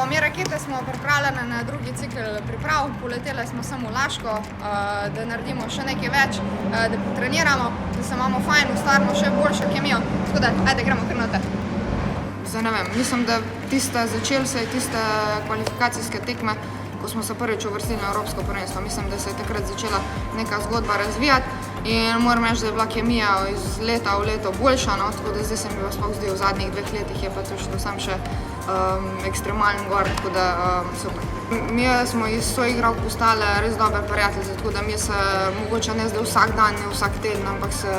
mi rakete smo pripravljene na drugi cikl priprav, poletele smo samo v Laško, da naredimo še nekaj več, da potreniramo, da se imamo fajn, ustvarimo še boljšo kemijo, tako da, ajde, gremo kar noter. Zdaj ne vem, mislim, da začeli se je tiste kvalifikacijske tekme, ko smo se prvič uvrstili na Evropsko prvenstvo. Mislim, da se je takrat začela neka zgodba razvijati in moram reči, da je bila kemija iz leta v leto boljša, no, tako da zdaj se mi sploh zdi, v zadnjih 2 letih je pa to šlo sam še ekstremalen gor, tako da super. Mi smo iz soigralk postali res dober prijatelji, tako da mi se mogoče ne zdaj vsak dan, ne vsak teden, ampak se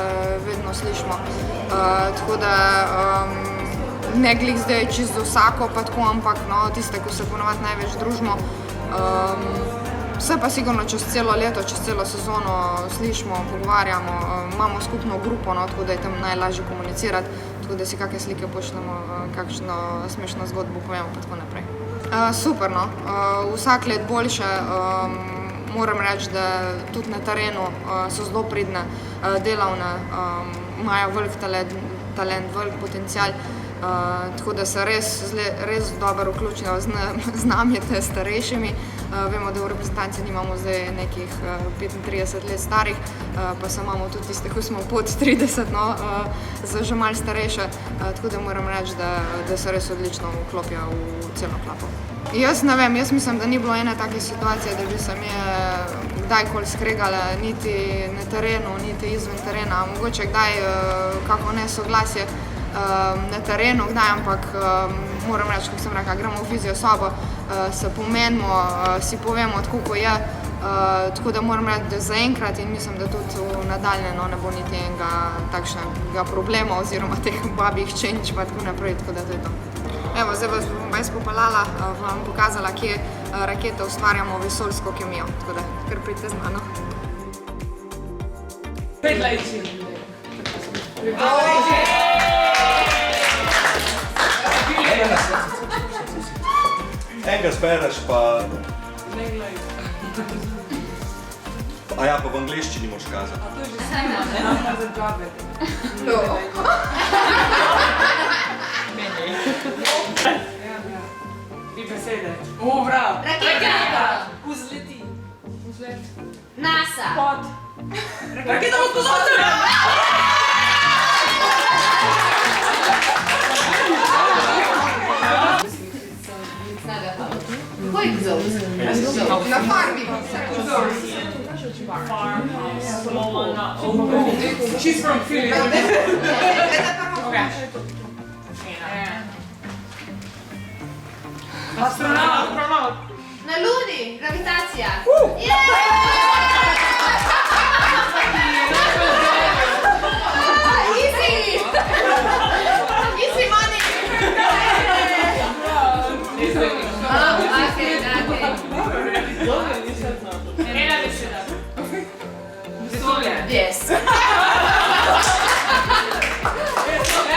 vedno slišimo. Tako da ne glih zdaj čisto vsako pa tako, ampak no, tiste, ko se ponovadi največ družimo, vse pa sigurno čez celo leto, čez celo sezono slišimo, pogovarjamo, imamo skupno grupo, no, tako da je tam najlažje komunicirati, tako da si kakšne slike pošljemo, kakšno smešno zgodbo povemo pa tako naprej. Super, no, vsak let boljše, moram reči, da tudi na terenu so zelo pridne, delavne, imajo velik talent, velik potencial, tako da se res dobro vključijo z nami, te starejšimi. Vemo, da v reprezentanci nimamo zdaj nekih 35 let starih, pa se imamo tudi tiste, ko smo pod 30, no, za že malo starejše, tako da moram reči, da se res odlično vklopijo v celo klapo. Jaz ne vem, jaz mislim, da ni bilo ene take situacije, da bi se mi kdajkoli skregala, niti na terenu, niti izven terena, mogoče kdaj kako nesoglasje na terenu, kdaj, ampak moram reči, kot sem rekla, gremo v fizio sobo, se pomenimo, si povemo tako, ko je, tako da moram reči, da zaenkrat in mislim, da tudi v nadaljne ne bo niti enega takšnega problema oziroma teh babih čenč pa tako naprej, tako da to je to. Evo, zdaj vas bom popeljala, vam pokazala, kje rakete ustvarjamo vesoljsko kemijo, tako da kar pridite z mano. Enega zbereš pa... A ja, pa v angliščini moraš kazati. A to je že sajno, ne? Za džabe. No. Meni. Bi besede. O, bravo! Raketa! Vzleti. Vzlet. NASA! Pod. Raketa pod pozorcem! Kako je vzorc? Na farmi. She's from Philly. Astronaut. Na Luni! Gravitacija! Easy! Easy money! Okay. Ena beseda. Vesolje. Yes.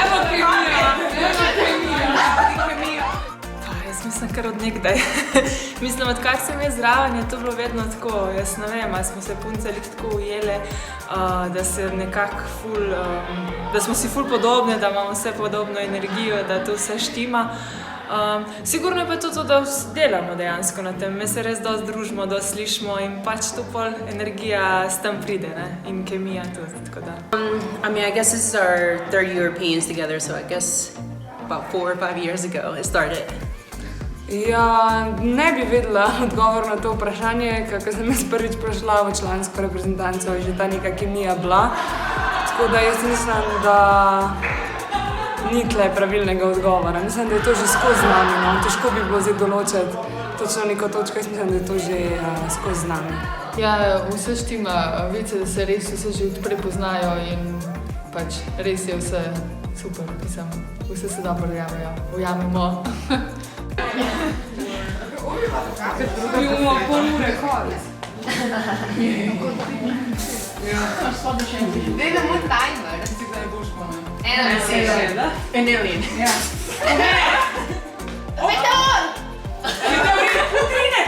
Evo kemija. Jaz mislim kar od nekdaj. Mislim, odkar sem jaz zraven, je to bilo vedno tako. Jaz ne vem, smo se punce tako ujele, da se nekako da smo si ful podobne, da imamo vse podobno energijo, da to vse štima. Sigurno je pa tudi to, da delamo dejansko na tem. Mi se res dosti družimo, dosti slišimo in pač to pol energija s tem pride, ne? In kemija tudi, tako da. I mean, I guess this is our third Europeans together, so I guess about 4 or 5 years ago it started. Ja, ne bi vedela odgovor na to vprašanje, kako sem jaz prvič prišla v člansko reprezentanco, je že ta neka kemija bila. Tako da jaz mislim, da ni tle pravilnega odgovora. Mislim, da je to že skozi z nami, no. Težko bi bilo zdaj določiti točno neko točko, jaz mislim, da je to že skozi z nami. Ja, vse štima, vidite, da se res vse že odprej poznajo in pač res je vse super, mislim, vse se dobro ujamemo. Imamo pol ure konec. Daj nam moj timer. Si kdaj boš pomen? Ena beseda. Anilin. Ja. Meteor! Meteorine, putrine!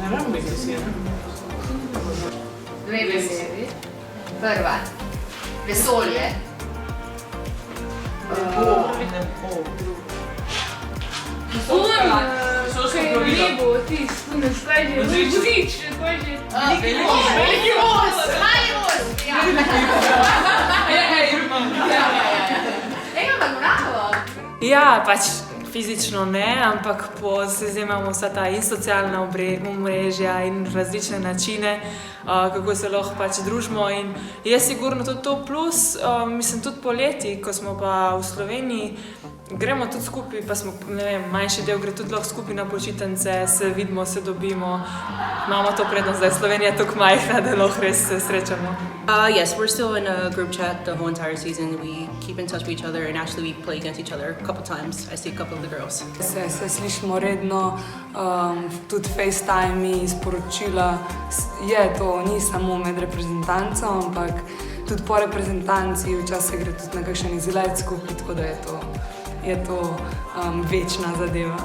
Naravno beseda. Dve besedi. Prva. Vesolje. Lepo, ti spune skleže, vodič, kaj že. Veliki voz! Mali voz! Ampak bravo! Ja, pač fizično ne, ampak se zdaj imamo vsa ta in socialna omrežja in različne načine, kako se lahko pač družimo in je sigurno tudi to plus, mislim tudi poleti, ko smo pa v Sloveniji, gremo tudi skupaj, pa smo, ne vem, manjši del gre tudi lahko skupaj na počitnice, se vidimo, se dobimo, imamo to prednost, da je Slovenija tako majhna, da lahko res se srečamo. Yes, we're still in a group chat the whole entire season. We keep in touch with each other and actually we play against each other a couple times. I see a couple of the girls. Se slišimo redno, tudi FaceTime, sporočila. Je to, ni samo med reprezentanco, ampak tudi po reprezentanci včasih gre tudi na kakšen izlet skupaj, tako da je to večna zadeva.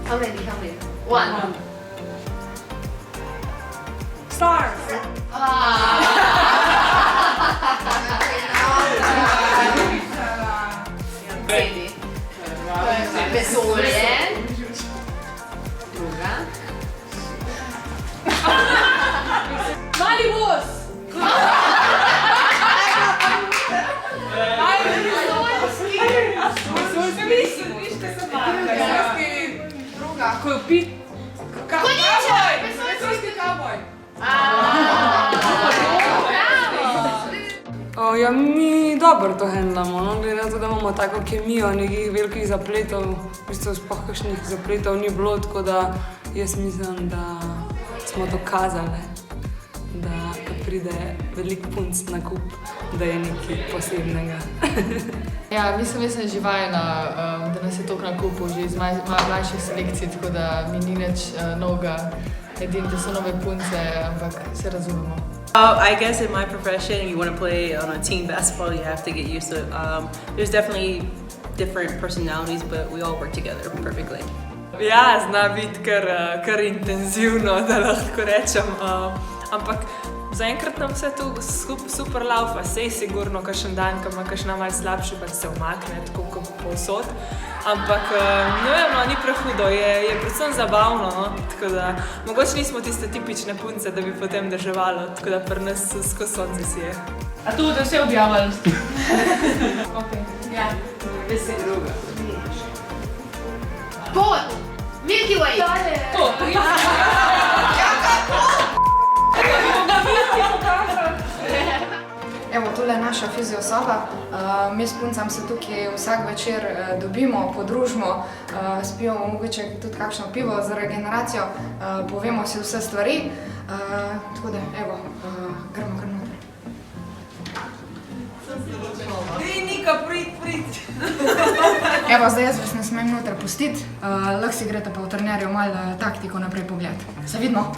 How many? One. Stars! Sedi. Vesolje. Druga. Mali voz! Druga. Ko jo pit... Konjiček! Vesoljski kavboj! Bravo! Ja, mi dobro to handlamo, no? Glede na to, da imamo tako kemijo, nekih velikih zapletov, v bistvu sploh kakšnih zapletov ni bilo, tako da jaz mislim, da smo dokazali, da ko pride velik punc na kup, da je nekaj posebnega. Ja, mislim, že vajena, da nas je toliko na kupu, že iz mlajših selekcij, tako da mi ni nič novega. Edino, da so nove punce, ampak se razumemo. I guess in my profession, you want to play on a team basketball, you have to get used to it. There's definitely different personalities, but we all work together perfectly. Ja, zna biti kar intenzivno, da lahko rečem, ampak zaenkrat nam vse tu super laufa, sej sigurno kakšen dan, ko ima kakšna malo slabši, pa se umakne, tako kot povsod. Ampak, ne vem, no, ni prehudo, je predvsem zabavno, no, tako da mogoče nismo tiste tipične punce, da bi potem drževalo, tako da pri nas skozi sonce si je. A tu, da vse objavili? Ja. Besed druga. Pot! Milky Way! Evo, tole je naša fiziosoba. Mi s puncam se tukaj vsak večer dobimo, podružimo, spijemo mogoče tudi kakšno pivo za regeneracijo, povemo si vse stvari. Tako da, evo, gremo kar noter. Evo, zdaj jaz vas ne smem noter pustiti, lahko si greste pa v trenerju malo taktiko naprej pogled. Se vidimo!